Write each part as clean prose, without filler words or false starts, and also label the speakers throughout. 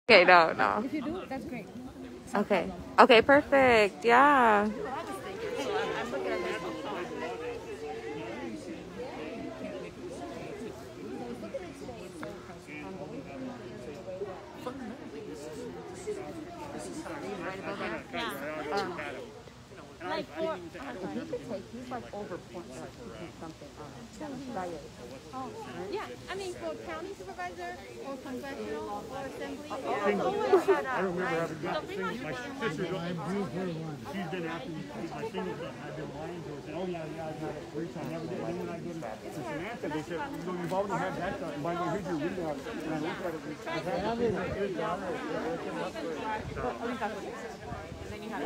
Speaker 1: Okay, no.
Speaker 2: If you do, that's great.
Speaker 1: Okay. Okay, perfect. Yeah.
Speaker 2: Like for, he's like over point something diet. Oh, yeah. I mean, for county supervisor or congressional or assembly.
Speaker 3: I remember having got the thing. My sister's she's been after me to my singles done. I've been lying to her saying, oh yeah, I've had it 3 times. Never did. Then when I go to Samantha, they said, you've already had that done. And by the way, here's your readout. And I looked at it. I've had it 3 times.
Speaker 1: And then you have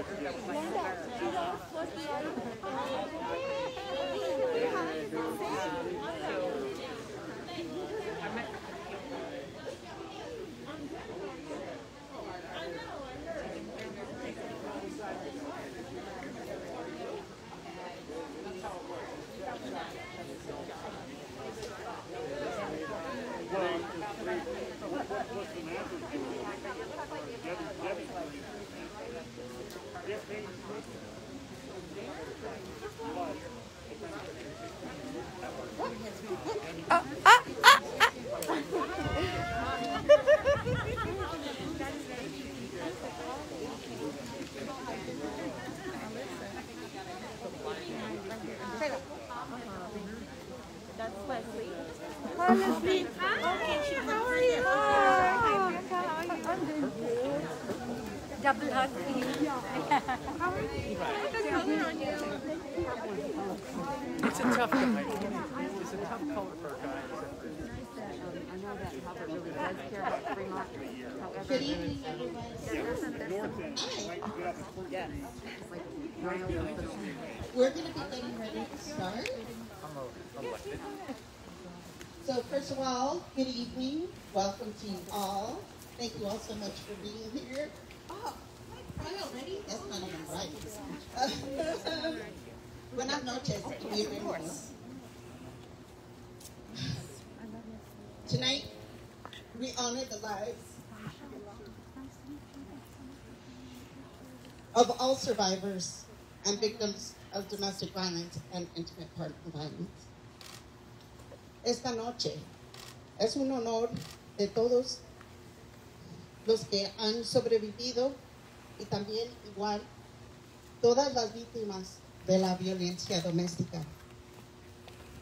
Speaker 2: double hug for you.
Speaker 4: It's a tough guy. It's a tough color for a guy.
Speaker 1: I know that Robert really does care about Fremont. However,
Speaker 5: Good evening, everyone. We're going to be getting ready to start. So first of all, good evening. Welcome to you all. Thank you all so much for being here. Oh, am I cry already? That's not even right. Buenas noches. Bienvenidos. Tonight, we honor the lives of all survivors and victims of domestic violence and intimate partner violence. Esta noche es un honor de todos los que han sobrevivido y también igual todas las víctimas de la violencia doméstica.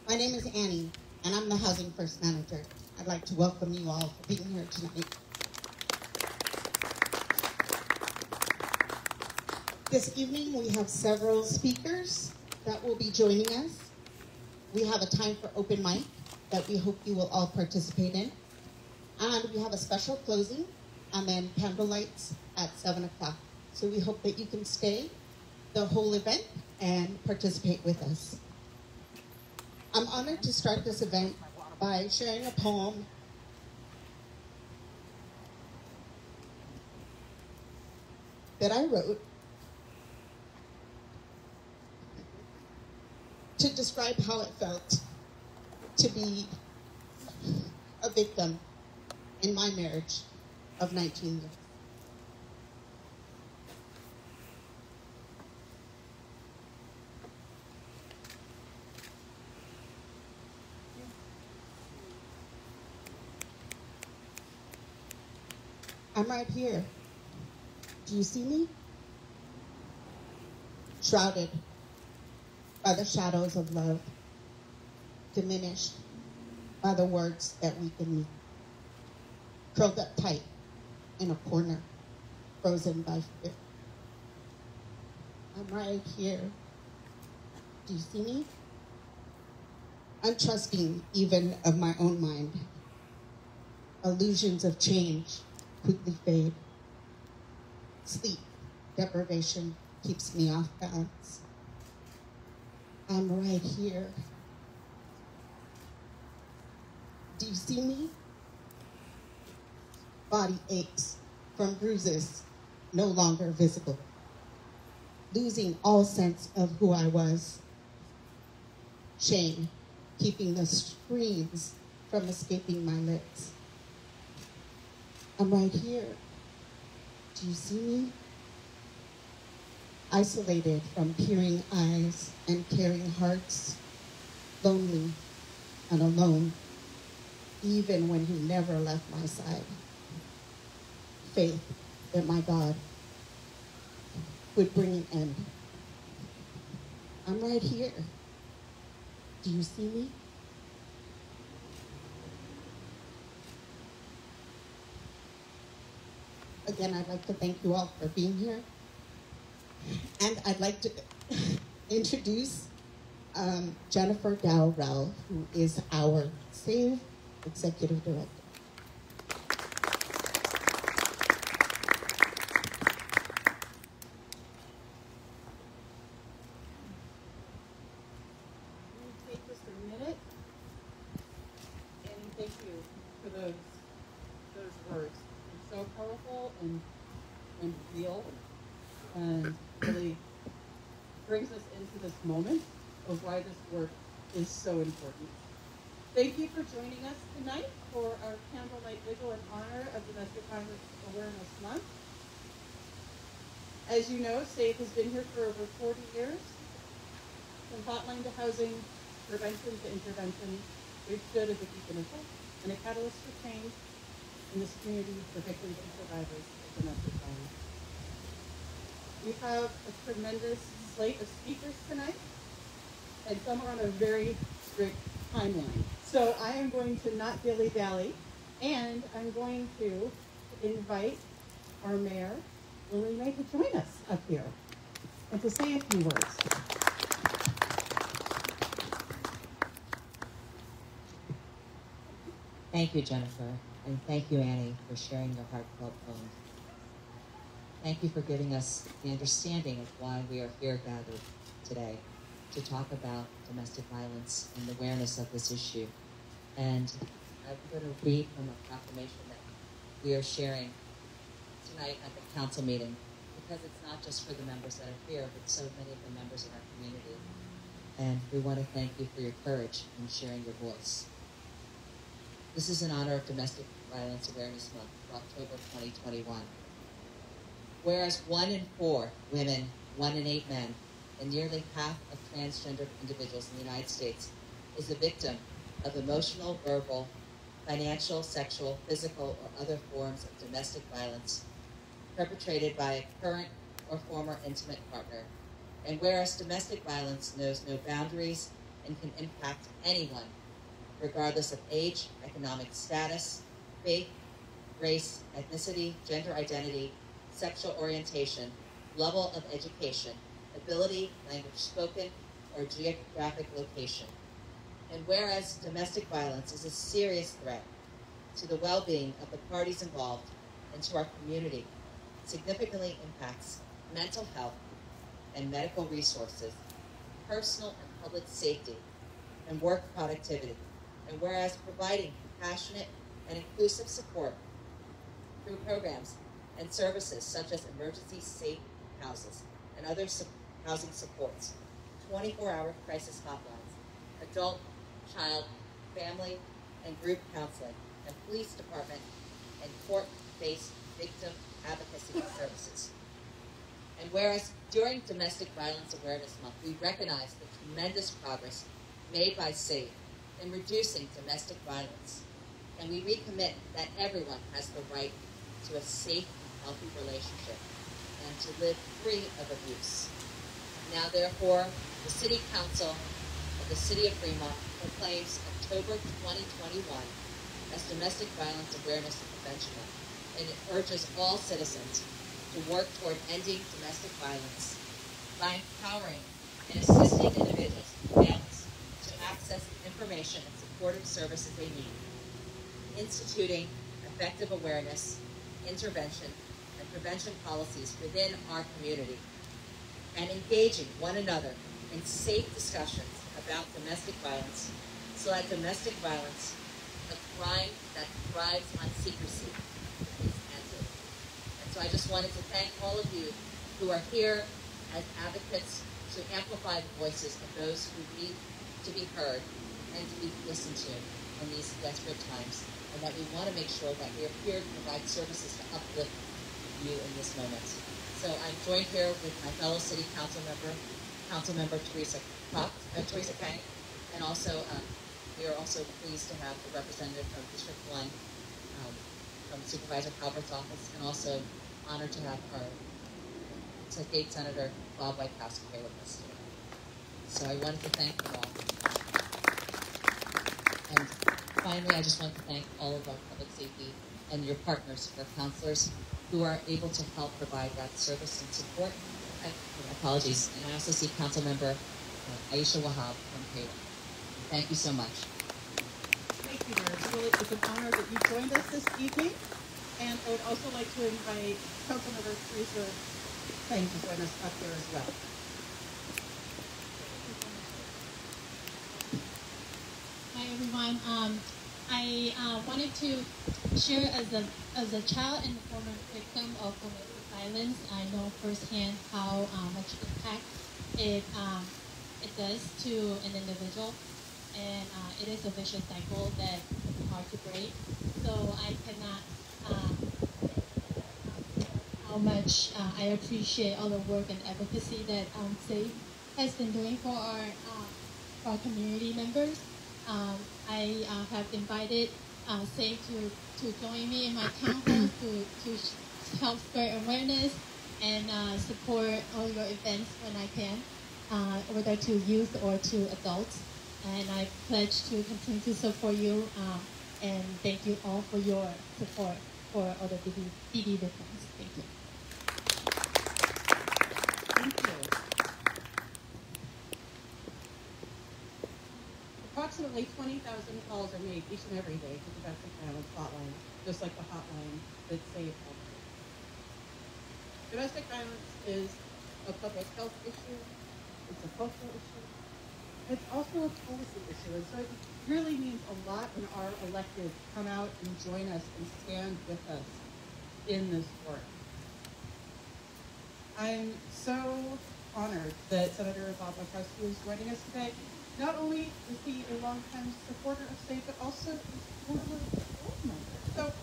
Speaker 5: My name is Annie, and I'm the Housing First Manager. I'd like to welcome you all for being here tonight. This evening we have several speakers that will be joining us. We have a time for open mic that we hope you will all participate in. And we have a special closing and then candle lights at 7 o'clock. So we hope that you can stay the whole event and participate with us. I'm honored to start this event by sharing a poem that I wrote to describe how it felt to be a victim in my marriage of 19 years. I'm right here. Do you see me? Shrouded by the shadows of love, diminished by the words that weaken me, curled up tight in a corner, frozen by fear. I'm right here. Do you see me? Untrusting even of my own mind. Illusions of change quickly fade. Sleep deprivation keeps me off balance. I'm right here. Do you see me? Body aches from bruises no longer visible. Losing all sense of who I was. Shame keeping the screams from escaping my lips. I'm right here. Do you see me? Isolated from peering eyes and caring hearts, lonely and alone, even when he never left my side. Faith that my God would bring an end. I'm right here. Do you see me? Again, I'd like to thank you all for being here. And I'd like to introduce Jennifer Dow Rowell, who is our SAVE Executive Director. Take just a minute and thank you for those words. They're so powerful and real, and really brings us into this moment of why this work is so important. Thank you for joining us tonight for our Candlelight Vigil in honor of Domestic Violence Awareness Month. As you know, SAVE has been here for over 40 years. From hotline to housing, prevention to intervention, we've stood as a beacon of hope and a catalyst for change in this community for victims and survivors of domestic violence. We have a tremendous slate of speakers tonight, and some are on a very strict timeline. So I am going to not dilly-dally, and I'm going to invite our mayor, Wiley, to join us up here and to say a few words.
Speaker 6: Thank you, Jennifer, and thank you, Annie, for sharing your heartfelt poem. Thank you for giving us the understanding of why we are here gathered today to talk about domestic violence and the awareness of this issue. And I'm going to read from a proclamation that we are sharing tonight at the council meeting, because it's not just for the members that are here, but so many of the members in our community. And we want to thank you for your courage in sharing your voice. This is in honor of Domestic Violence Awareness Month for October 2021. Whereas 1 in 4 women, 1 in 8 men, and nearly half of transgender individuals in the United States is a victim of emotional, verbal, financial, sexual, physical, or other forms of domestic violence perpetrated by a current or former intimate partner. And whereas domestic violence knows no boundaries and can impact anyone, regardless of age, economic status, faith, race, ethnicity, gender identity, sexual orientation, level of education, ability, language spoken, or geographic location. And whereas domestic violence is a serious threat to the well-being of the parties involved and to our community, significantly impacts mental health and medical resources, personal and public safety, and work productivity. And whereas providing compassionate and inclusive support through programs and services such as emergency safe houses and other housing supports, 24-hour crisis hotlines, adult, child, family, and group counseling, and police department and court-based victim advocacy services. And whereas during Domestic Violence Awareness Month, we recognize the tremendous progress made by SAVE in reducing domestic violence, and we recommit that everyone has the right to a safe and healthy relationship and to live free of abuse. Now, therefore, the City Council of the City of Fremont proclaims October 2021 as Domestic Violence Awareness and Prevention Month, and it urges all citizens to work toward ending domestic violence by empowering and assisting individuals and families to access information and supportive services they need, instituting effective awareness, intervention, and prevention policies within our community, and engaging one another in safe discussions about domestic violence so that domestic violence, a crime that thrives on secrecy, is ended. And so I just wanted to thank all of you who are here as advocates to amplify the voices of those who need to be heard and to be listened to in these desperate times, and that we want to make sure that we are here to provide services to uplift you in this moment. So I'm joined here with my fellow city council member, Councilmember Teresa Keng, and also we are also pleased to have a representative from District 1, from Supervisor Calvert's office, and also honored to have our State Senator Bob Wieckowski here with us today. So I wanted to thank you all. And finally, I just want to thank all of our public safety and your partners, our counselors, who are able to help provide that service and support. Apologies. And I also see Councilmember Aisha Wahab from Hayward. Thank you so much.
Speaker 5: Thank you, Mayor. It's an honor that you joined us this evening. And I would also like to invite Councilmember Teresa Keng to join us up here as well.
Speaker 2: Hi everyone. I wanted to share as a child and former victim of domestic violence. I know firsthand how much impact it does to an individual, and it is a vicious cycle that is hard to break. So I cannot how much I appreciate all the work and advocacy that SAFE has been doing for our community members. I have invited SAFE to join me in my town hall to help spread awareness and support all your events when I can, whether to youth or to adults. And I pledge to continue to support you, and thank you all for your support for all the DV victims. Thank you.
Speaker 5: Thank you. Approximately 20,000 calls are made each and every day to the domestic violence hotline, just like the hotline that SAFE offers. Domestic violence is a public health issue, it's a cultural issue, it's also a policy issue, and so it really means a lot when our electeds come out and join us and stand with us in this work. I'm so honored that Senator Bob Wieckowski is joining us today. Not only is he a longtime supporter of SAFE, but also a former board member. So,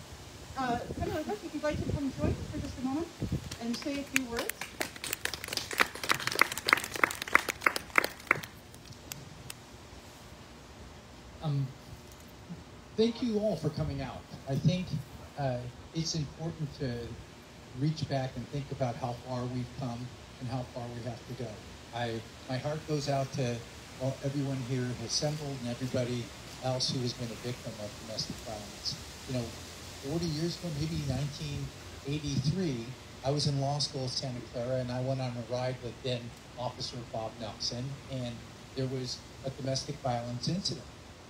Speaker 5: Senator Wieckowski, if you'd like to come join us for just a moment and say a few words.
Speaker 4: Thank you all for coming out. I think it's important to reach back and think about how far we've come and how far we have to go. My heart goes out to everyone here assembled and everybody else who has been a victim of domestic violence. 40 years ago, maybe 1983, I was in law school at Santa Clara, and I went on a ride with then Officer Bob Nelson, and there was a domestic violence incident.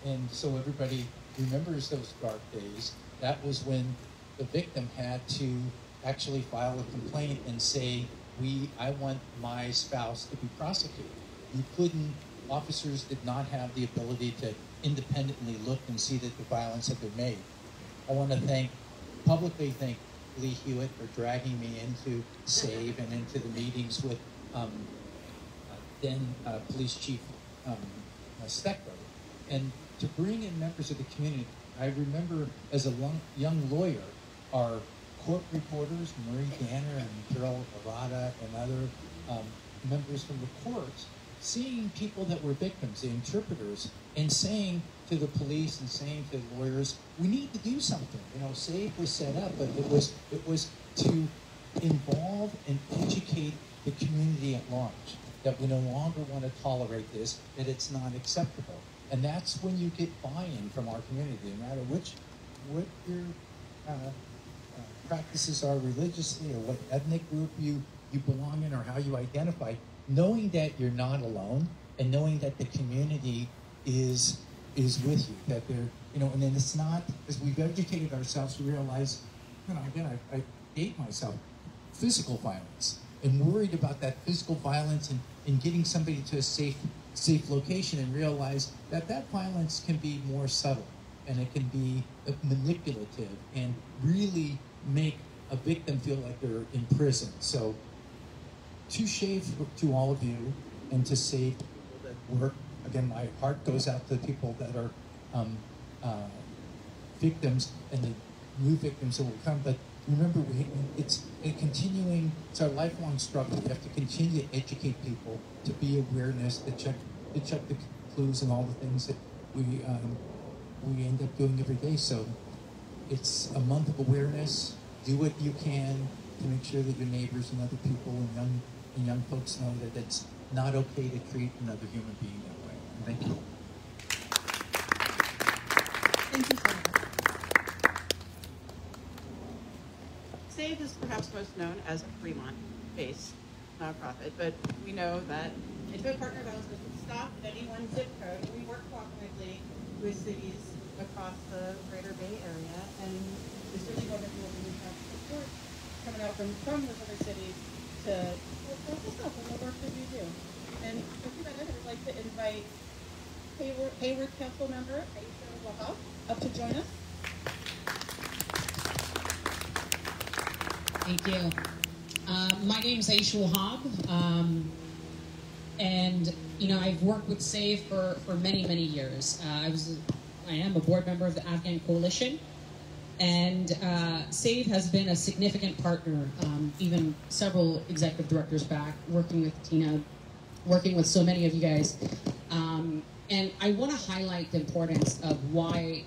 Speaker 4: And so everybody remembers those dark days. That was when the victim had to actually file a complaint and say, I want my spouse to be prosecuted. You couldn't, officers did not have the ability to independently look and see that the violence had been made. I want to publicly thank Lee Hewitt for dragging me into SAVE and into the meetings with then Police Chief Steckler, and to bring in members of the community. I remember as a young lawyer, our court reporters, Marie Danner and Carol Arada and other members from the courts, seeing people that were victims, the interpreters, and saying to the police and saying to the lawyers, we need to do something. SAVE was set up, but it was to involve and educate the community at large, that we no longer want to tolerate this, that it's not acceptable. And that's when you get buy-in from our community, no matter what your practices are religiously or what ethnic group you belong in or how you identify, knowing that you're not alone and knowing that the community is with you, that they're, and then it's not, as we've educated ourselves, we realize, again, I date myself, physical violence, and worried about that physical violence and getting somebody to a safe location, and realize that violence can be more subtle and it can be manipulative and really make a victim feel like they're in prison. So to SAVE, to all of you, and to SAVE people that work, again, my heart goes out to the people that are victims and the new victims that will come, but remember, it's a lifelong struggle. We have to continue to educate people, to be awareness, to check the clues and all the things that we end up doing every day. So it's a month of awareness. Do what you can to make sure that your neighbors and other people and young folks know that it's not okay to treat another human being that way. Thank you.
Speaker 7: Thank you so much. SAVE is perhaps most known as a Fremont-based nonprofit, but we know that Interfaith Partner Violence doesn't stop at any one zip code. We work cooperatively with cities across the greater Bay Area, and we certainly know that we have support coming out from those other cities to help us up in the work that we do. And with that, I'd like to invite Hayward Councilmember Aisha Wahab up to join us.
Speaker 8: Thank you. My name is Aisha Wahab, and I've worked with SAVE for many, many years. I am a board member of the Afghan Coalition, and SAVE has been a significant partner, even several executive directors back, working with Tina, working with so many of you guys. And I want to highlight the importance of why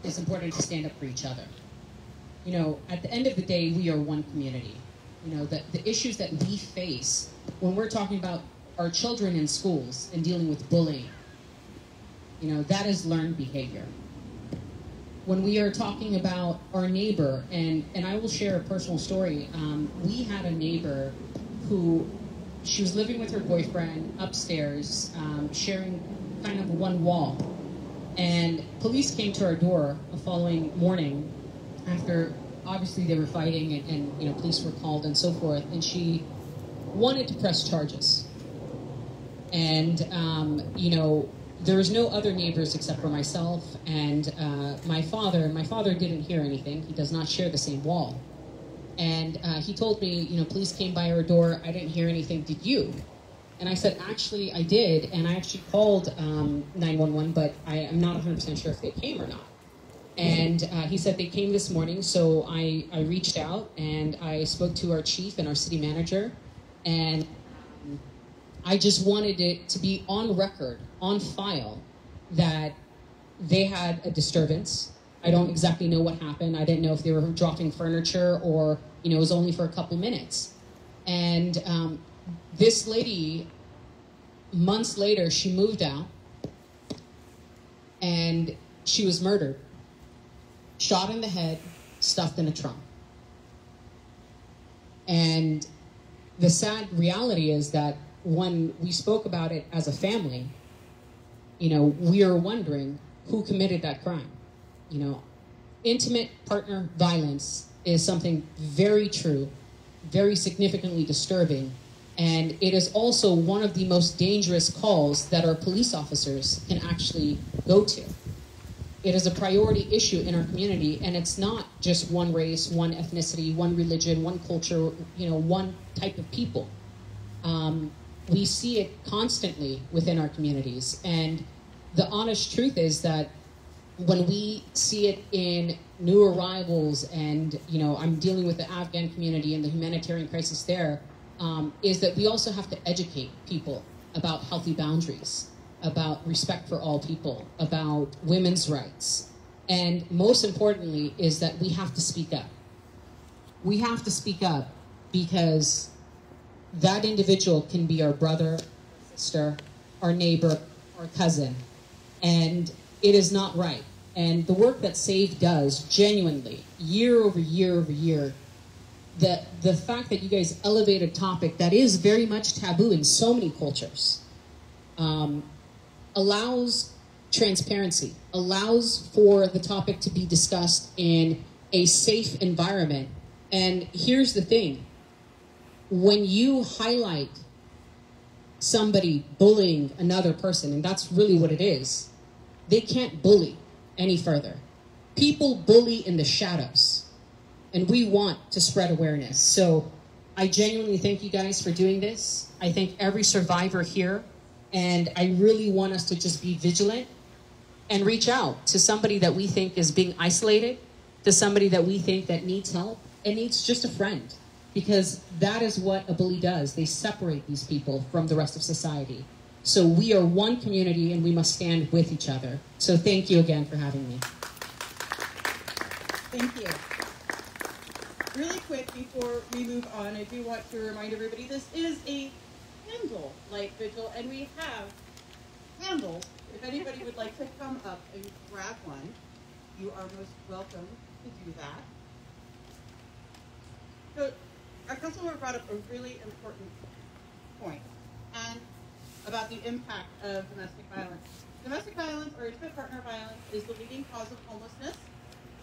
Speaker 8: it's important to stand up for each other. At the end of the day, we are one community. The issues that we face when we're talking about our children in schools and dealing with bullying, that is learned behavior. When we are talking about our neighbor, and I will share a personal story. We had a neighbor who, she was living with her boyfriend upstairs, sharing kind of one wall. And police came to our door the following morning after, obviously, they were fighting and police were called and so forth. And she wanted to press charges. And, there was no other neighbors except for myself and my father. My father didn't hear anything. He does not share the same wall. And he told me, police came by our door. I didn't hear anything. Did you? And I said, actually, I did. And I actually called 911, but I am not 100% sure if they came or not. And he said they came this morning. So I reached out and I spoke to our chief and our city manager. And I just wanted it to be on record, on file, that they had a disturbance. I don't exactly know what happened. I didn't know if they were dropping furniture or, it was only for a couple minutes. And this lady, months later, she moved out and she was murdered. Shot in the head, stuffed in a trunk. And the sad reality is that when we spoke about it as a family, we are wondering who committed that crime. Intimate partner violence is something very true, very significantly disturbing, and it is also one of the most dangerous calls that our police officers can actually go to. It is a priority issue in our community, and it's not just one race, one ethnicity, one religion, one culture, one type of people. We see it constantly within our communities, and the honest truth is that when we see it in new arrivals and, I'm dealing with the Afghan community and the humanitarian crisis there, is that we also have to educate people about healthy boundaries, about respect for all people, about women's rights. And most importantly is that we have to speak up. We have to speak up because that individual can be our brother, sister, our neighbor, our cousin. And it is not right. And the work that SAVE does, genuinely, year over year over year, the fact that you guys elevate a topic that is very much taboo in so many cultures, allows transparency, allows for the topic to be discussed in a safe environment. And here's the thing. When you highlight somebody bullying another person, and that's really what it is, they can't bully any further. People bully in the shadows, and we want to spread awareness. So I genuinely thank you guys for doing this. I thank every survivor here, and I really want us to just be vigilant and reach out to somebody that we think is being isolated, to somebody that we think that needs help, it needs just a friend, because that is what a bully does. They separate these people from the rest of society. So we are one community and we must stand with each other. So thank you again for having me.
Speaker 7: Thank you. Really quick before we move on, I do want to remind everybody this is a candlelight vigil, and we have candles. If anybody would like to come up and grab one, you are most welcome to do that. So our councilmember brought up a really important point, and about the impact of domestic violence. Domestic violence or intimate partner violence is the leading cause of homelessness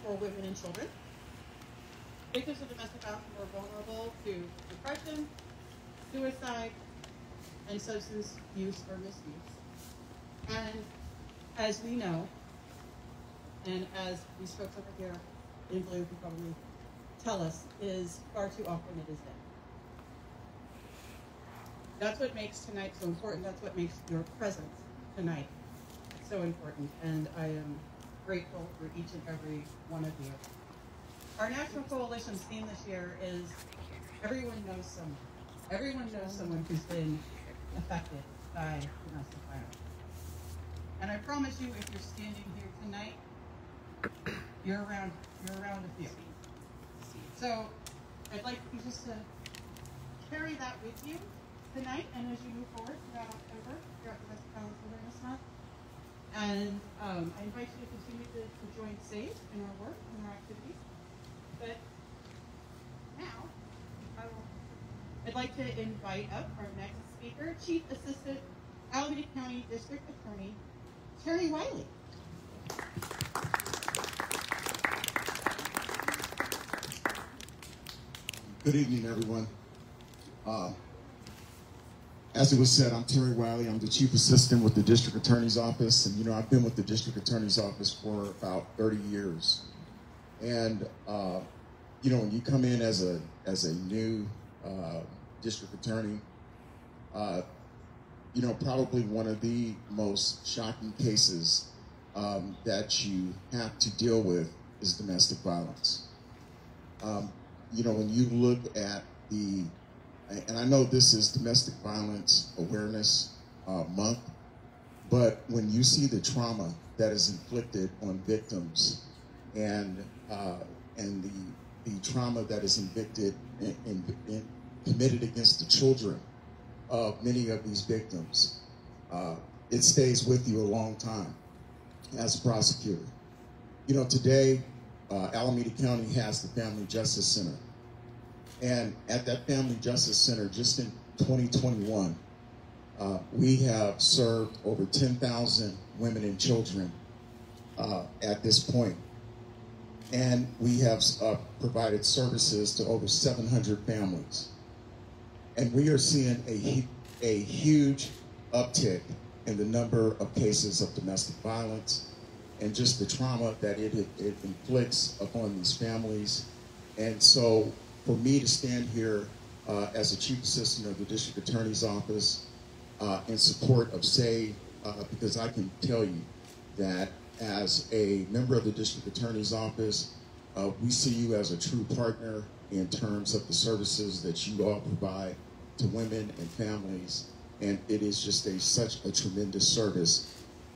Speaker 7: for women and children. Victims of domestic violence are more vulnerable to depression, suicide, and substance use or misuse. And as we know, and as these folks over here in blue can probably tell us, is far too often it is dead. That's what makes tonight so important. That's what makes your presence tonight so important. And I am grateful for each and every one of you. Our National Coalition's theme this year is everyone knows someone. Everyone knows someone who's been affected by domestic violence. And I promise you, if you're standing here tonight, you're around a few. So I'd like you just to carry that with you tonight, and as you move forward throughout October, throughout Domestic Violence Awareness Month. And I invite you to continue to join SAVE in our work and our activities. But now, I'd like to invite up our next speaker, Chief Assistant Alameda County District Attorney, Terry Wiley.
Speaker 9: Good evening, everyone. As it was said, I'm Terry Wiley. I'm the Chief Assistant with the District Attorney's Office. And, I've been with the District Attorney's Office for about 30 years. And, when you come in as a new District Attorney, probably one of the most shocking cases that you have to deal with is domestic violence. When you look at and I know this is Domestic Violence Awareness Month, but when you see the trauma that is inflicted on victims and the trauma that is inflicted and committed against the children of many of these victims, it stays with you a long time as a prosecutor. Today, Alameda County has the Family Justice Center. And at that Family Justice Center, just in 2021, we have served over 10,000 women and children at this point. And we have provided services to over 700 families. And we are seeing a huge uptick in the number of cases of domestic violence and just the trauma that it inflicts upon these families. And so for me to stand here as a Chief Assistant of the District Attorney's Office in support of SAVE, because I can tell you that as a member of the District Attorney's Office, we see you as a true partner in terms of the services that you all provide to women and families. And it is just such a tremendous service.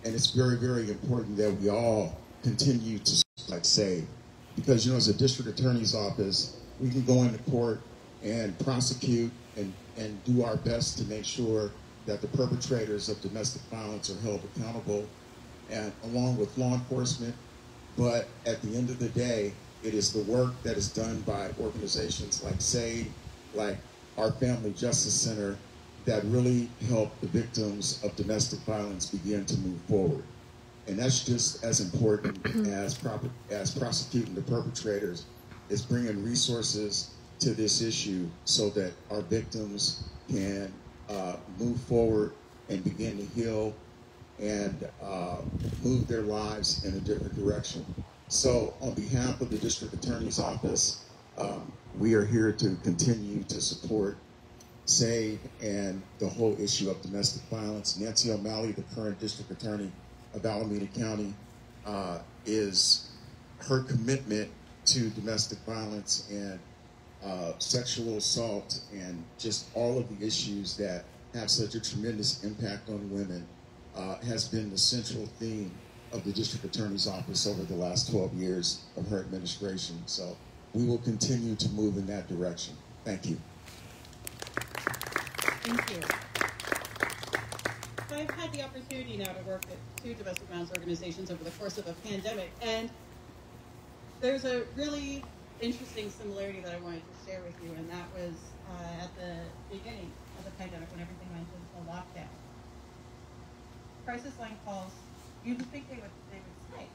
Speaker 9: And it's very, very important that we all continue to SAVE. Because, as a District Attorney's Office, we can go into court and prosecute and do our best to make sure that the perpetrators of domestic violence are held accountable, and along with law enforcement. But at the end of the day, it is the work that is done by organizations like SAVE, like our Family Justice Center, that really help the victims of domestic violence begin to move forward. And that's just as important as prosecuting the perpetrators, is bringing resources to this issue so that our victims can move forward and begin to heal and move their lives in a different direction. So on behalf of the District Attorney's Office, we are here to continue to support SAVE and the whole issue of domestic violence. Nancy O'Malley, the current District Attorney of Alameda County, is her commitment to domestic violence and sexual assault, and just all of the issues that have such a tremendous impact on women has been the central theme of the District Attorney's Office over the last 12 years of her administration. So we will continue to move in that direction. Thank you.
Speaker 7: Thank you. So I've had the opportunity now to work at 2 domestic violence organizations over the course of a pandemic, and there's a really interesting similarity that I wanted to share with you, and that was at the beginning of the pandemic when everything went into lockdown. Crisis line calls, you'd think they would spike,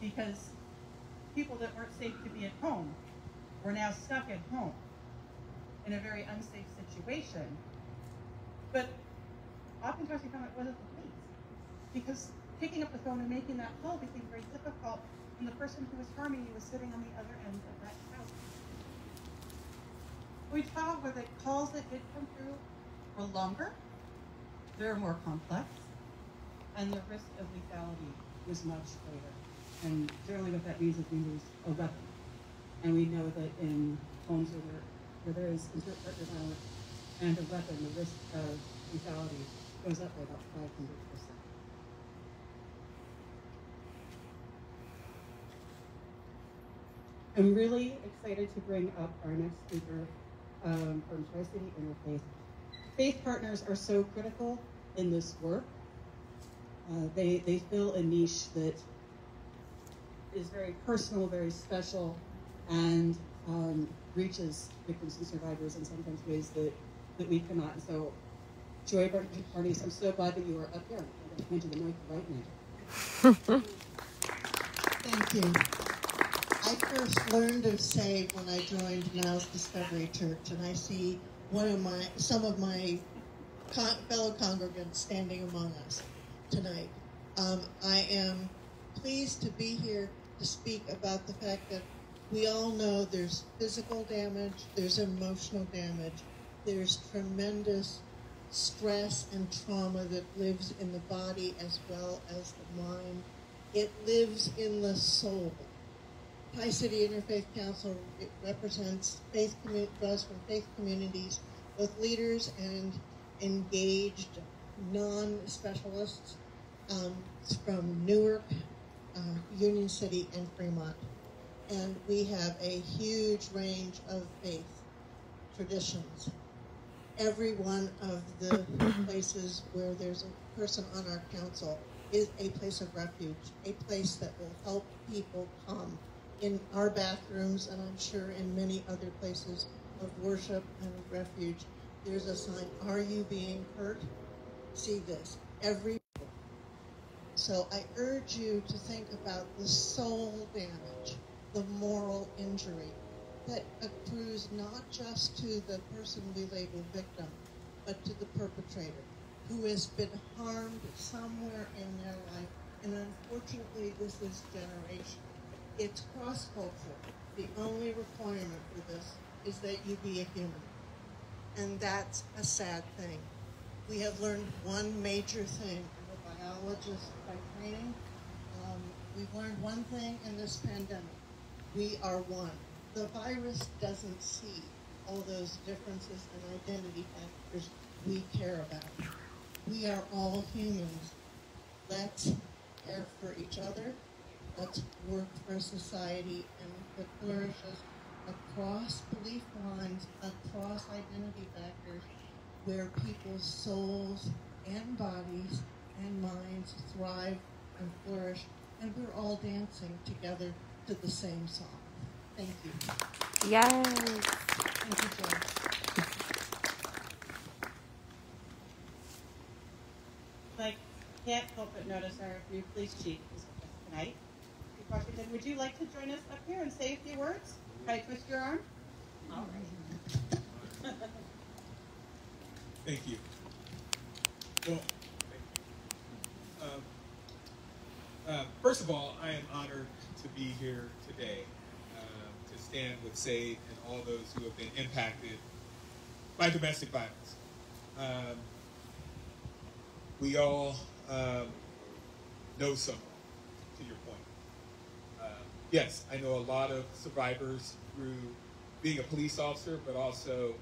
Speaker 7: because people that weren't safe to be at home were now stuck at home in a very unsafe situation. But oftentimes we found it wasn't the case, because picking up the phone and making that call became very difficult when the person who was harming you was sitting on the other end of that couch. We found where the calls that did come through were longer, they were more complex, and the risk of lethality was much greater. And generally what that means is we lose a weapon. And we know that in homes where there is inter-partner violence and a weapon, the risk of lethality goes up by about 500%. I'm really excited to bring up our next speaker from Tri-City Interfaith. Faith partners are so critical in this work. They fill a niche that is very personal, very special, and reaches victims and survivors in sometimes ways that we cannot. And so, Joy Barnitz, I'm so glad that you are up here. I'm going to hand you the mic right now.
Speaker 5: Thank you. I first learned of SAVE when I joined Niles Discovery Church, and I see some of my fellow congregants standing among us tonight. I am pleased to be here to speak about the fact that we all know there's physical damage, there's emotional damage, there's tremendous stress and trauma that lives in the body as well as the mind. It lives in the soul. Tri-City Interfaith Council represents draws from faith communities, both leaders and engaged non-specialists from Newark, Union City, and Fremont. And we have a huge range of faith traditions. Every one of the places where there's a person on our council is a place of refuge, a place that will help people come. In our bathrooms, and I'm sure in many other places of worship and of refuge, there's a sign, are you being hurt? See this, every. So I urge you to think about the soul damage, the moral injury that accrues not just to the person we label victim, but to the perpetrator who has been harmed somewhere in their life. And unfortunately, this is generational. It's cross-cultural. The only requirement for this is that you be a human. And that's a sad thing. We have learned one major thing. I'm a biologist by training. We've learned one thing in this pandemic. We are one. The virus doesn't see all those differences and identity factors we care about. We are all humans. Let's care for each other. Let's work for a society that flourishes across belief lines, across identity factors, where people's souls and bodies and minds thrive and flourish, and we're all dancing together to the same song. Thank you.
Speaker 1: Yes.
Speaker 5: Thank you, Joe.
Speaker 7: I can't help but notice our new police chief is with us tonight. Washington, would you like to join us up here and say a few words? Can I twist your arm? All right.
Speaker 10: Thank you. Well, first of all, I am honored to be here today to stand with SAVE and all those who have been impacted by domestic violence. We all know someone, to your point. Yes, I know a lot of survivors through being a police officer, but also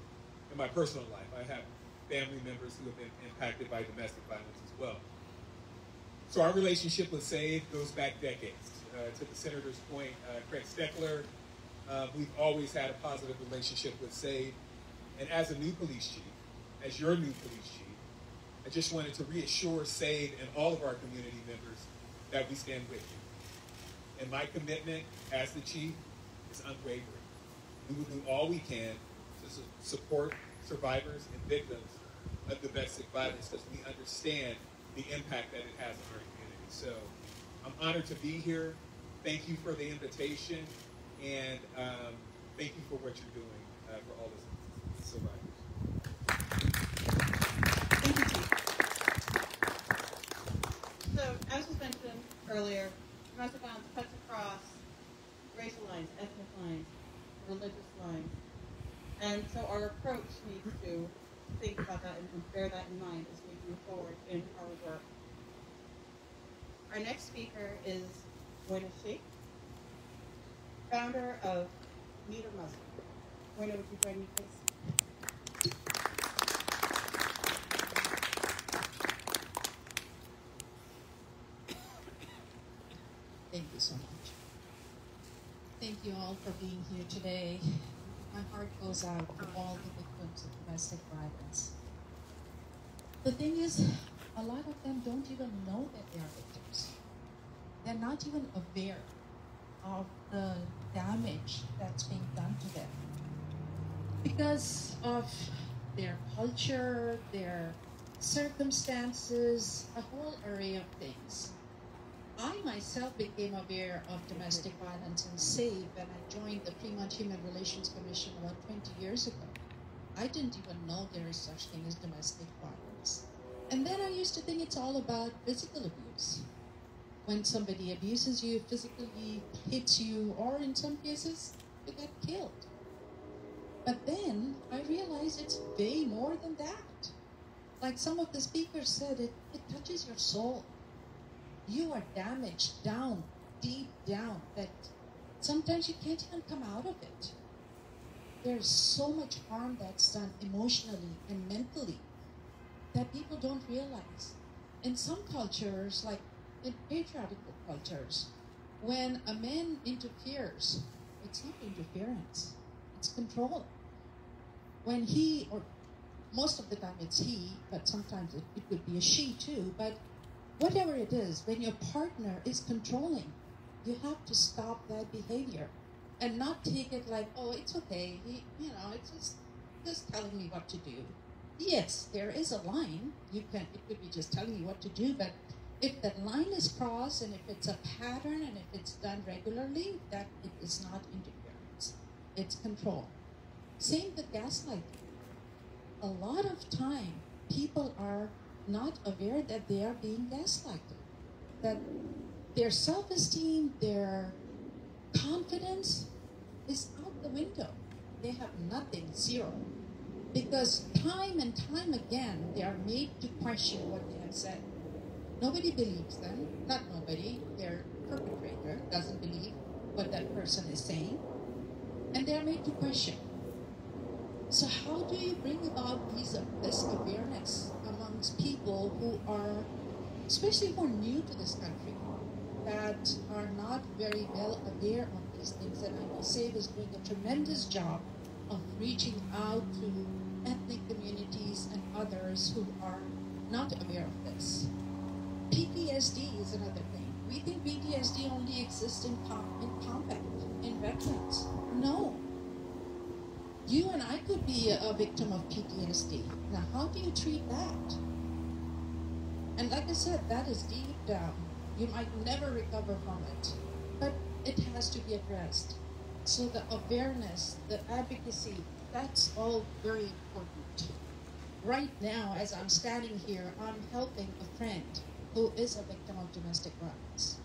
Speaker 10: in my personal life. I have family members who have been impacted by domestic violence as well. So our relationship with SAVE goes back decades. To the Senator's point, Craig Steckler, we've always had a positive relationship with SAVE. And as a new police chief, as your new police chief, I just wanted to reassure SAVE and all of our community members that we stand with you. And my commitment as the chief is unwavering. We will do all we can to support survivors and victims of domestic violence because we understand the impact that it has on our community. So I'm honored to be here. Thank you for the invitation, and thank you for what you're doing for all the survivors.
Speaker 7: Thank you, Chief. So, as was mentioned earlier, domestic violence cuts across racial lines, ethnic lines, religious lines. And so our approach needs to think about that and bear that in mind as we move forward in our work. Our next speaker is Moina Shaiq, founder of Meet a Muslim. Moina, would you join me, please?
Speaker 11: Thank you so much. Thank you all for being here today. My heart goes out to all the victims of domestic violence. The thing is, a lot of them don't even know that they are victims. They're not even aware of the damage that's being done to them because of their culture, their circumstances, a whole array of things. I myself became aware of domestic violence and SAVE when I joined the Fremont Human Relations Commission about 20 years ago. I didn't even know there is such thing as domestic violence. And then I used to think it's all about physical abuse. When somebody abuses you, physically hits you, or in some cases, you get killed. But then I realized it's way more than that. Like some of the speakers said, it touches your soul. You are damaged down, deep down, that sometimes you can't even come out of it. There's so much harm that's done emotionally and mentally that people don't realize. In some cultures, like in patriarchal cultures, when a man interferes, it's not interference, it's control. When he, or most of the time it's he, but sometimes it could be a she too, but whatever it is, when your partner is controlling, you have to stop that behavior and not take it like, oh, it's okay, it's just telling me what to do. Yes, there is a line. It could be just telling you what to do, but if that line is crossed and if it's a pattern and if it's done regularly, that it is not interference. It's control. Same with gaslighting. A lot of time, people are not aware that they are being gaslighted, that their self-esteem, their confidence is out the window. They have nothing, zero. Because time and time again, they are made to question what they have said. Nobody believes them, not nobody, their perpetrator doesn't believe what that person is saying, and they are made to question. So how do you bring about this awareness amongst people who are, especially who are new to this country, that are not very well aware of these things? And I know SAVE is doing a tremendous job of reaching out to ethnic communities and others who are not aware of this. PTSD is another thing. We think PTSD only exists in combat, in veterans. No. You and I could be a victim of PTSD. Now, how do you treat that? And like I said, that is deep down. You might never recover from it, but it has to be addressed. So the awareness, the advocacy, that's all very important. Right now, as I'm standing here, I'm helping a friend who is a victim of domestic violence.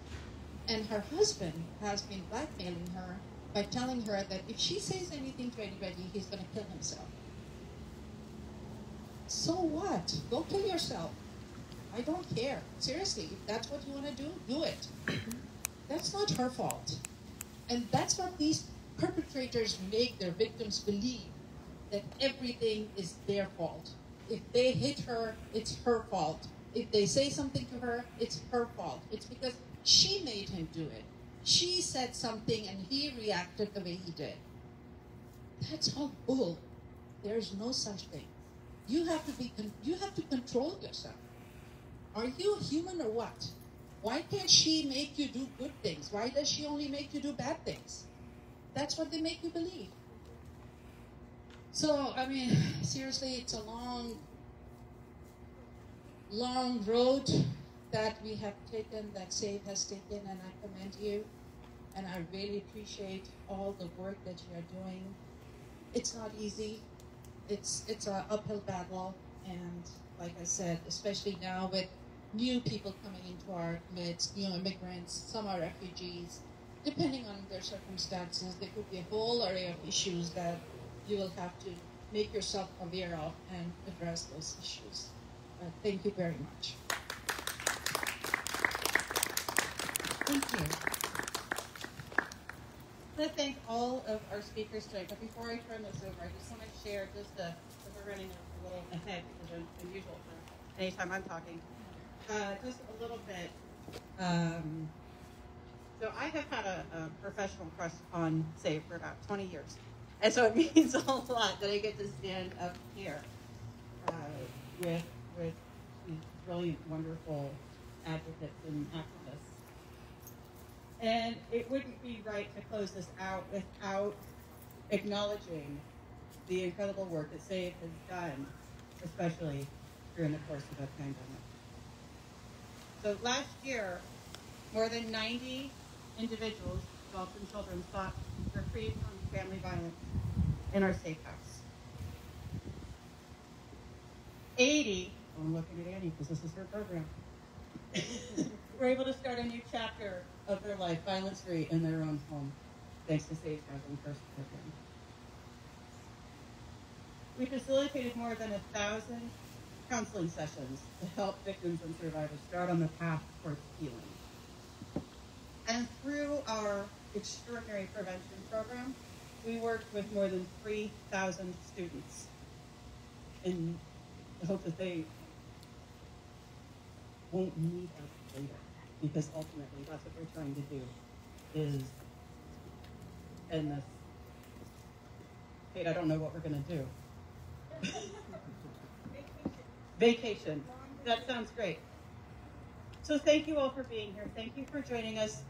Speaker 11: And her husband has been blackmailing her by telling her that if she says anything to anybody, he's going to kill himself. So what? Go kill yourself. I don't care. Seriously, if that's what you want to do, do it. That's not her fault. And that's what these perpetrators make their victims believe that everything is their fault. If they hit her, it's her fault. If they say something to her, it's her fault. It's because she made him do it. She said something and he reacted the way he did. That's all bull. There's no such thing. You have to control yourself. Are you human or what? Why can't she make you do good things? Why does she only make you do bad things? That's what they make you believe. So, I mean, seriously, it's a long road that we have taken, that SAVE has taken, and I commend you. And I really appreciate all the work that you are doing. It's not easy. It's an uphill battle, and like I said, especially now with new people coming into our midst, new immigrants, some are refugees. Depending on their circumstances, there could be a whole array of issues that you will have to make yourself aware of and address those issues. Thank you very much.
Speaker 6: Thank you.
Speaker 7: I want to thank all of our speakers today, but before I turn this over, I just want to share because we're running a little ahead than usual for anytime I'm talking. Just a little bit. So I have had a professional crush on SAVE for about 20 years. And so it means a whole lot that I get to stand up here with these brilliant, wonderful advocates and activists. And it wouldn't be right to close this out without acknowledging the incredible work that SAVE has done, especially during the course of the pandemic. So last year, more than 90 individuals, adults and children, sought reprieve from family violence in our safe house. 80, I'm looking at Annie because this is her program, were able to start a new chapter of their life, violence-free, in their own home, thanks to SAVE's Housing First program. We facilitated more than 1,000 counseling sessions to help victims and survivors start on the path towards healing. And through our extraordinary prevention program, we worked with more than 3,000 students in the hope that they won't need us later, because ultimately that's what we're trying to do, is end this. Kate, I don't know what we're going to do. Vacation. That sounds great. So thank you all for being here. Thank you for joining us.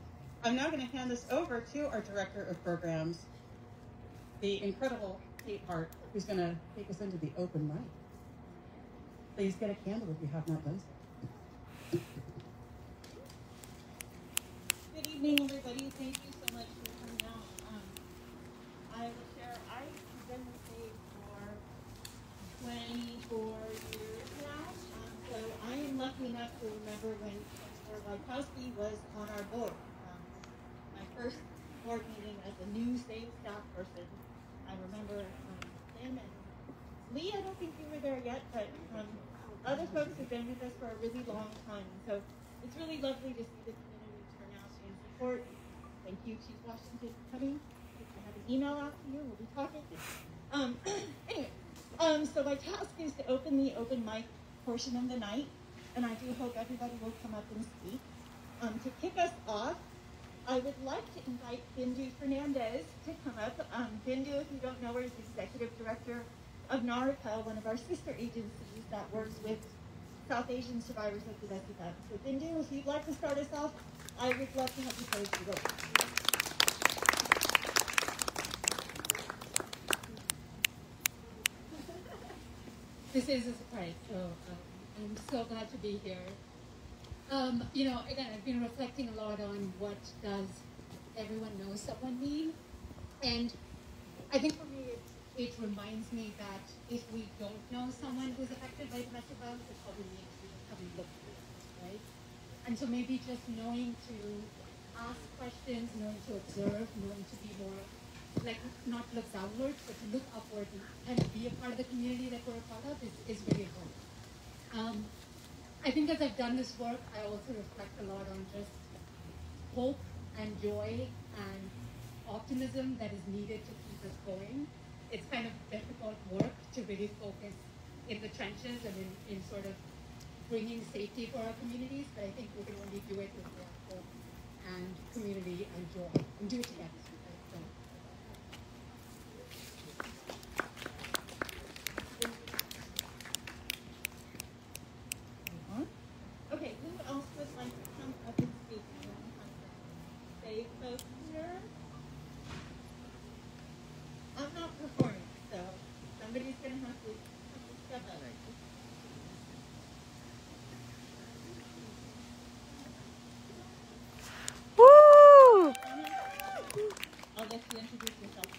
Speaker 7: I'm now going to hand this over to our Director of Programs, the incredible Kate Hart, who's going to take us into the open mic. Please get a candle if you have not done so.
Speaker 12: Good evening, everybody. Thank you so much for coming out. I will share, I've been with SAVE for 24 years now. So I am lucky enough to remember when Councilmember Wieckowski was on our board. My first board meeting as a new SAVE staff person, I remember him and Lee, I don't think you were there yet, but other folks have been with us for a really long time. So it's really lovely to see the community turn out and support. Thank you, Chief Washington, for coming. I have an email out to you. We'll be talking. Anyway, so my task is to open the open mic portion of the night, and I do hope everybody will come up and speak. To kick us off, I would like to invite Bindu Fernandez to come up. Bindu, if you don't know her, is the Executive Director of NARPEL, one of our sister agencies that works with South Asian survivors of domestic violence. So Bindu, if you'd like to start us off, I would love to have you close the door.
Speaker 2: This is a surprise, so I'm so glad to be here. You know, again, I've been reflecting a lot on what does everyone know someone mean, and I think for me it reminds me that if we don't know someone who's affected by domestic violence, it probably means we haven't looked for it, right? And so maybe just knowing to ask questions, knowing to observe, knowing to be more, like, not look downwards, but to look upward and kind of be a part of the community that we're a part of is really important. I think as I've done this work, I also reflect a lot on just hope and joy and
Speaker 13: optimism that is needed to keep us going. It's kind of difficult work to really focus in the trenches and in sort of bringing safety for our communities, but I think we can only do it with hope and community and joy, and do it together.
Speaker 12: Okay, who else would like to come up and speak? Say folks here. I'm not performing, so somebody's going to have to step up.
Speaker 14: Woo!
Speaker 12: I'll let you introduce yourself.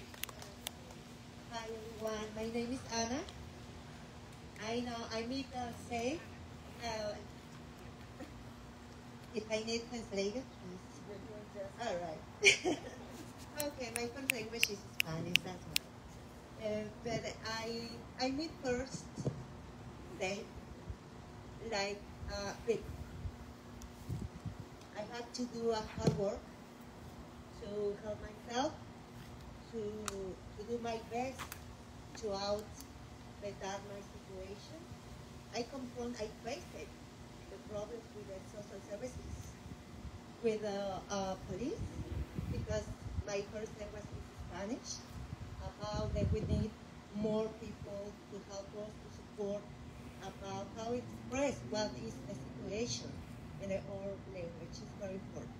Speaker 15: Hi everyone, my name is Anna. I meet Shaiq. If I need translator, please. All right. Okay, my first language is Spanish, that's why. But I meet first Shaiq, like big. I had to do a hard work to help myself, to do my best to out better my situation. I faced it, the problems with the social services, with the police, because my first language is Spanish, about that we need more people to help us, to support, about how to express what is the situation in our language is very important.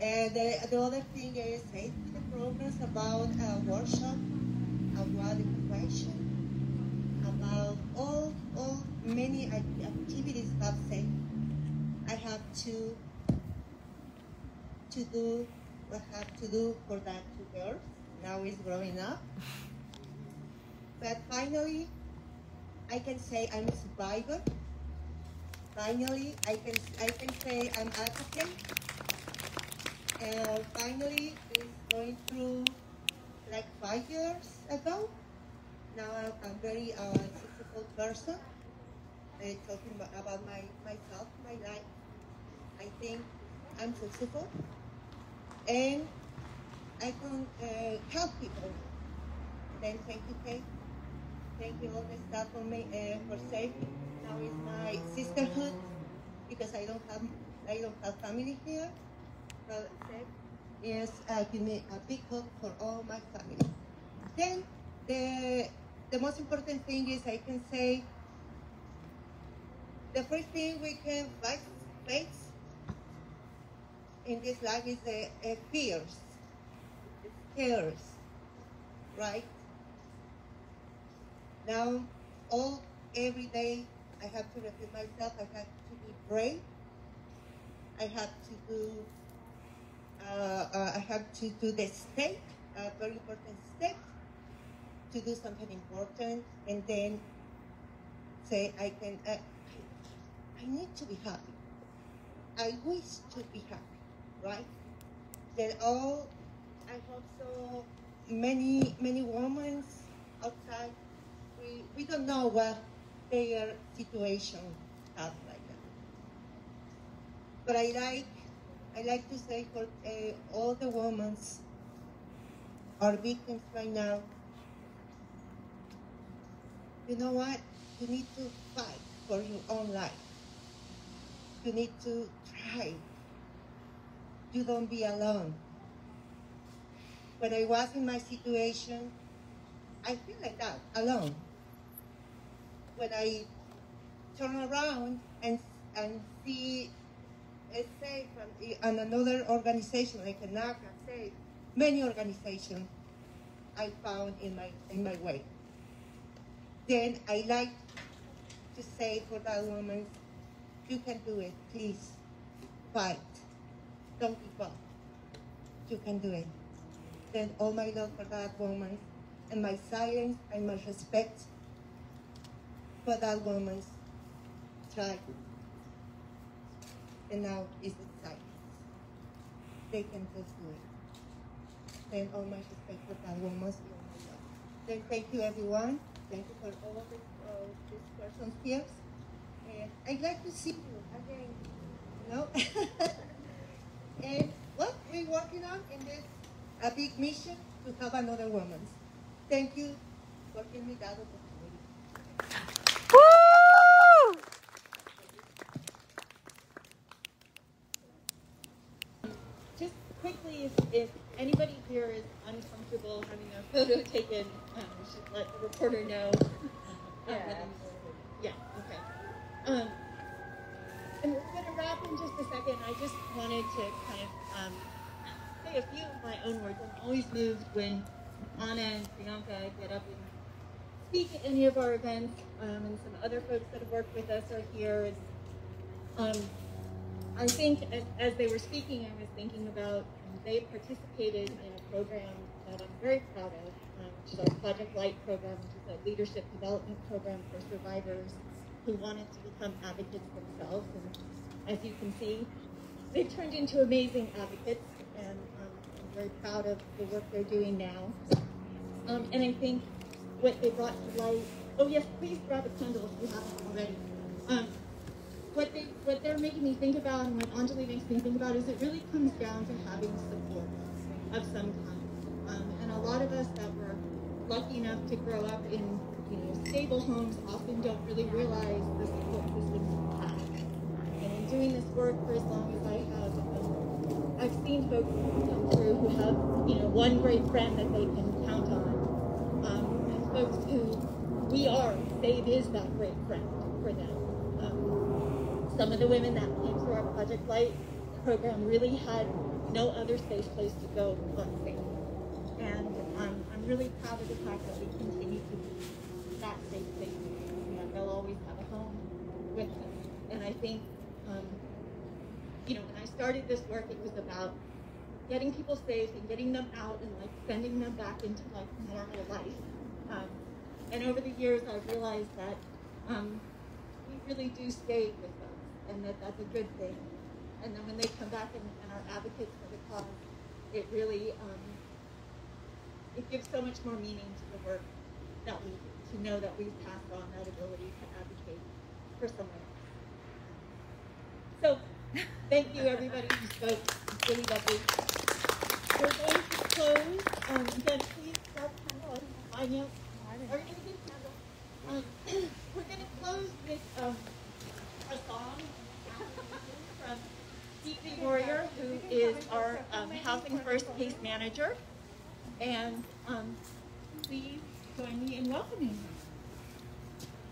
Speaker 15: And the other thing is safety programs about workshop, about evacuation, about all many activities that say I have to do what I have to do for that 2 girls. Now is growing up. But finally, I can say I'm a survivor. Finally, I can say I'm advocate. And finally, it's going through like 5 years ago. Now I'm a very successful person. Talking about myself, my life. I think I'm successful, and I can help people. Then thank you, Keng. Thank you all the staff for me for safety. Now is my sisterhood because I don't have family here. But yes, give me a big hug for all my family. Then the most important thing is I can say the first thing we can face in this life is the fears, the scares, right? Now, every day I have to repeat myself. I have to be brave. I have to do the step, a very important step, to do something important, and then say I need to be happy. I wish to be happy, right? That I hope so many women outside, we don't know what their situation has like that. But I like to say for all the women are victims right now, you know what? You need to fight for your own life. You need to try. You don't be alone. When I was in my situation, I feel like that, alone. When I turn around and see, say, from another organization like NACA, say, many organizations I found in my way. Then I like to say for that woman, you can do it, please, fight, don't give up, you can do it. Then all my love for that woman, and my silence and my respect for that woman, try. And now is the silence. They can just do it. Then all my respect for that woman, all my love. Then thank you everyone. Thank you for all these persons here. I'd like to see you again, you know? And what we're working on in this a big mission to help another woman. Thank you por giving me that opportunity.
Speaker 14: Woo!
Speaker 12: Just quickly, if anybody here is uncomfortable having a photo taken, we should let the reporter know. Yeah, okay. And we're going to wrap in just a second. I just wanted to kind of say a few of my own words. I'm always moved when Anna and Priyanka get up and speak at any of our events, and some other folks that have worked with us are here. I think as they were speaking, I was thinking about they participated in a program that I'm very proud of, which is our Project Light program, which is a leadership development program for survivors who wanted to become advocates themselves. And as you can see, they've turned into amazing advocates, and I'm very proud of the work they're doing now. And I think what they brought to light, oh yes, please grab a candle if you haven't already. What they're making me think about, and what Anjali makes me think about, is it really comes down to having support of some kind. And a lot of us that were lucky enough to grow up in stable homes often don't really realize the support systems we have. And in doing this work for as long as I have, I've seen folks come through who have one great friend that they can count on, and folks who Save is that great friend for them. Some of the women that came through our Project Light program really had no other safe place to go but Save. And I'm really proud of the fact that we continue to be that safe place. They'll always have a home with them. And I think, when I started this work, it was about getting people safe and getting them out and sending them back into normal life. And over the years, I've realized that we really do stay with them, and that's a good thing. And then when they come back and are advocates for the cause, it really it gives so much more meaning to the work that we do, to know that we've passed on that ability to advocate for someone else. So, thank you everybody who spoke. It's really lovely. We're going to close. Again, please grab a candle. I know. Are you going to get a candle? We're going to close with a song from DP Warrior, who is our Housing First case manager. And please join me in welcoming her.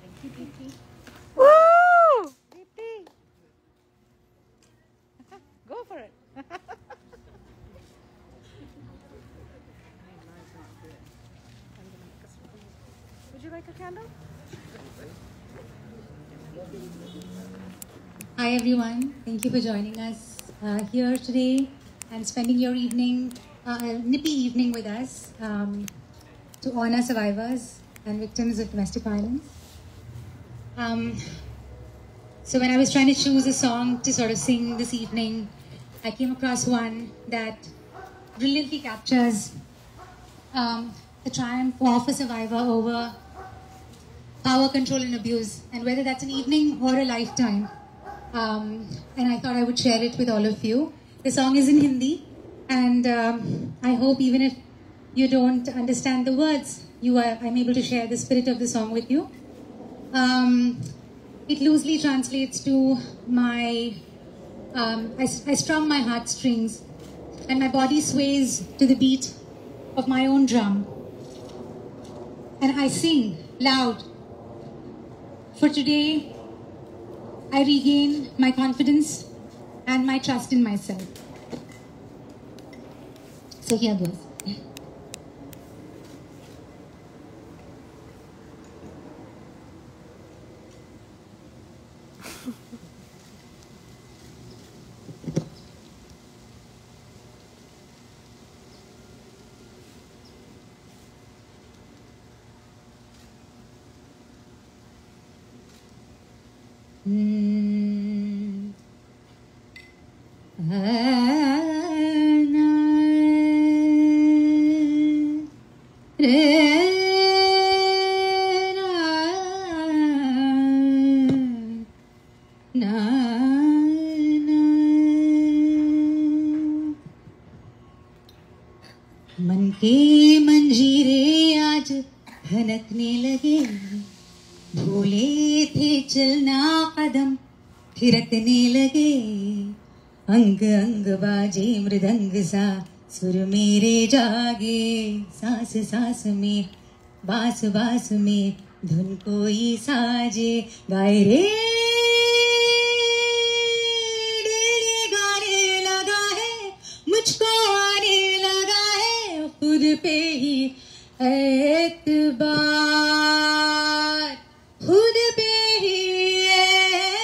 Speaker 12: Thank you, DP.
Speaker 14: Woo! DP. Go for it. Would you like a candle?
Speaker 16: Hi everyone, thank you for joining us here today and spending your nippy evening with us to honor survivors and victims of domestic violence. So when I was trying to choose a song to sort of sing this evening, I came across one that brilliantly captures the triumph of a survivor over power, control, and abuse, and whether that's an evening or a lifetime. And I thought I would share it with all of you. The song is in Hindi, and I hope even if you don't understand the words, I'm able to share the spirit of the song with you. It loosely translates to I strum my heartstrings, and my body sways to the beat of my own drum. And I sing loud. For today, I regain my confidence and my trust in myself. So here goes. मन के मंजीरे आज धनकने लगे, भूले थे चलना कदम थिरकने लगे, अंग अंग बाजे मृदंग सा सुर मेरे जागे, सांस सांस में बास बास में धुन कोई साजे, गाए रे डेरे गाने लगा है, मुझको आने लगा है खुद पे ही एतबार, खुद पे ही एतबार।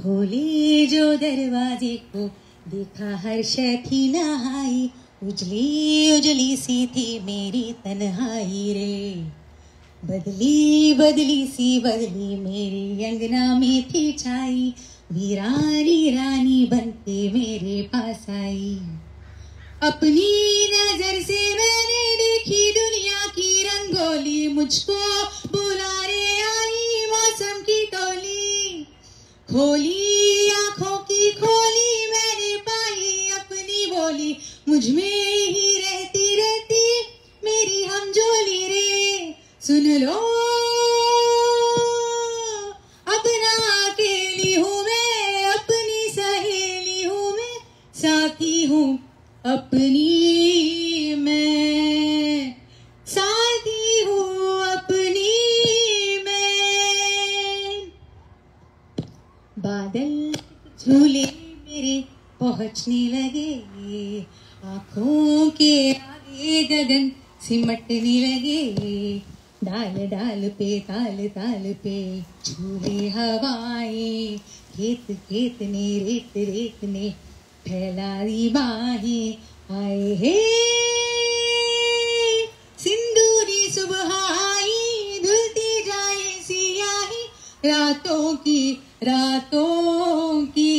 Speaker 16: खोले जो दरवाजे को देखा हर शय थी नहाई, उजली उजली सी थी मेरी तन्हाई रे, बदली बदली सी बदली मेरी अंगना में थी छाई, वीरानी रानी बनके मेरे पास आई। अपनी नजर से मैंने देखी दुनिया की रंगोली, मुझको बुलाने आई मौसम की टोली, खोली आंखों की खोली मैंने पाई अपनी बोली, मुझ में ही रहती रहती मेरी हमजोली रे, सुन लो अपना अकेली हूँ मैं, अपनी सहेली हूँ मैं, साथी हूँ अपनी मैं, साथी हूँ अपनी मैं। बादल झूले मेरे पहुँचने लगे, आँखों के आगे गगन सिमटने लगे, डाल डाल पे ताल ताल पे झूले हवाएं, खेत खेत ने रेत रेत ने फैलाई बाहें, आए हे सिंदूरी सुबह आई, धुलती जाए सियाही रातों की रातों की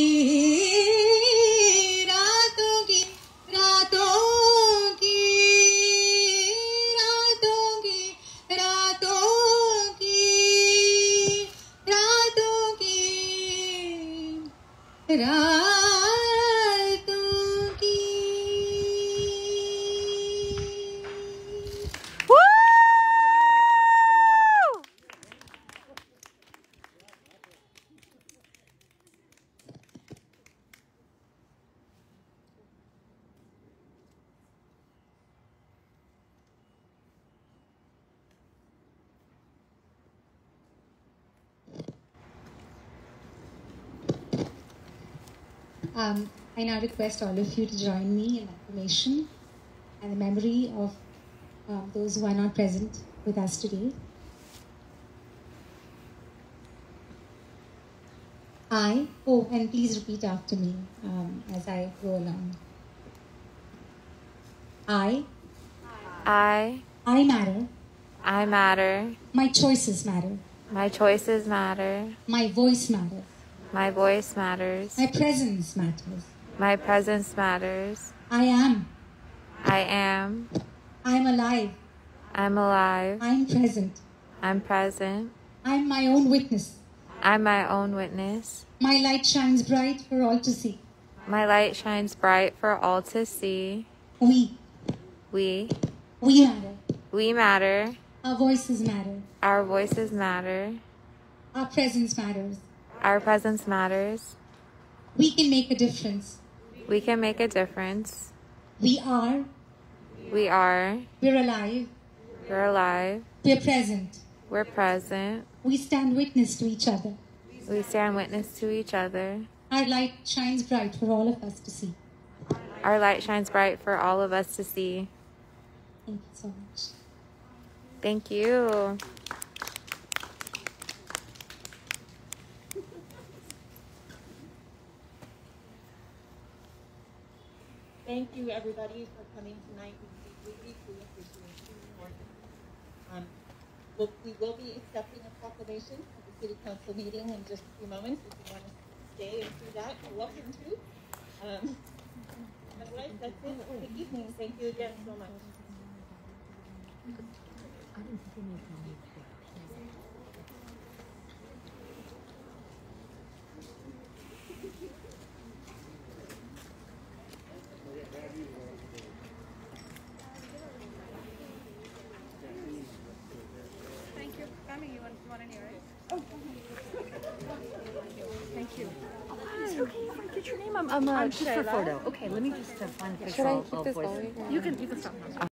Speaker 16: रातों की रातों की रातों की रातों की रातों की रातों की। I now request all of you to join me in affirmation and the memory of those who are not present with us today. And please repeat after me as I go along. I matter.
Speaker 17: I matter.
Speaker 16: My choices matter.
Speaker 17: My choices matter.
Speaker 16: My voice matters.
Speaker 17: My voice matters.
Speaker 16: My presence matters.
Speaker 17: My presence matters.
Speaker 16: I am.
Speaker 17: I am.
Speaker 16: I'm alive.
Speaker 17: I'm alive.
Speaker 16: I'm present.
Speaker 17: I'm present.
Speaker 16: I'm my own witness.
Speaker 17: I'm my own witness.
Speaker 16: My light shines bright for all to see.
Speaker 17: My light shines bright for all to see.
Speaker 16: We matter.
Speaker 17: We matter.
Speaker 16: Our voices matter.
Speaker 17: Our voices matter.
Speaker 16: Our presence matters.
Speaker 17: Our presence matters.
Speaker 16: We can make a difference.
Speaker 17: We can make a difference.
Speaker 16: We are.
Speaker 17: We are.
Speaker 16: We're alive.
Speaker 17: We're alive.
Speaker 16: We're present.
Speaker 17: We're present.
Speaker 16: We stand witness to each other.
Speaker 17: We stand witness to each other.
Speaker 16: Our light shines bright for all of us to see.
Speaker 17: Our light shines bright for all of us to see.
Speaker 16: Thank you so much.
Speaker 17: Thank you.
Speaker 12: Thank you, everybody, for coming tonight. We deeply appreciate you. We will be accepting a proclamation at the City Council meeting in just a few moments. If you want to stay and see that, you're welcome to. Otherwise, that's it for the evening. Thank you again so much.
Speaker 14: want to hear it? Oh. Thank you. It's okay if I get your name. I'm just for photo. Okay, let me just find a picture.
Speaker 17: Should I keep this going?
Speaker 14: You can stop now.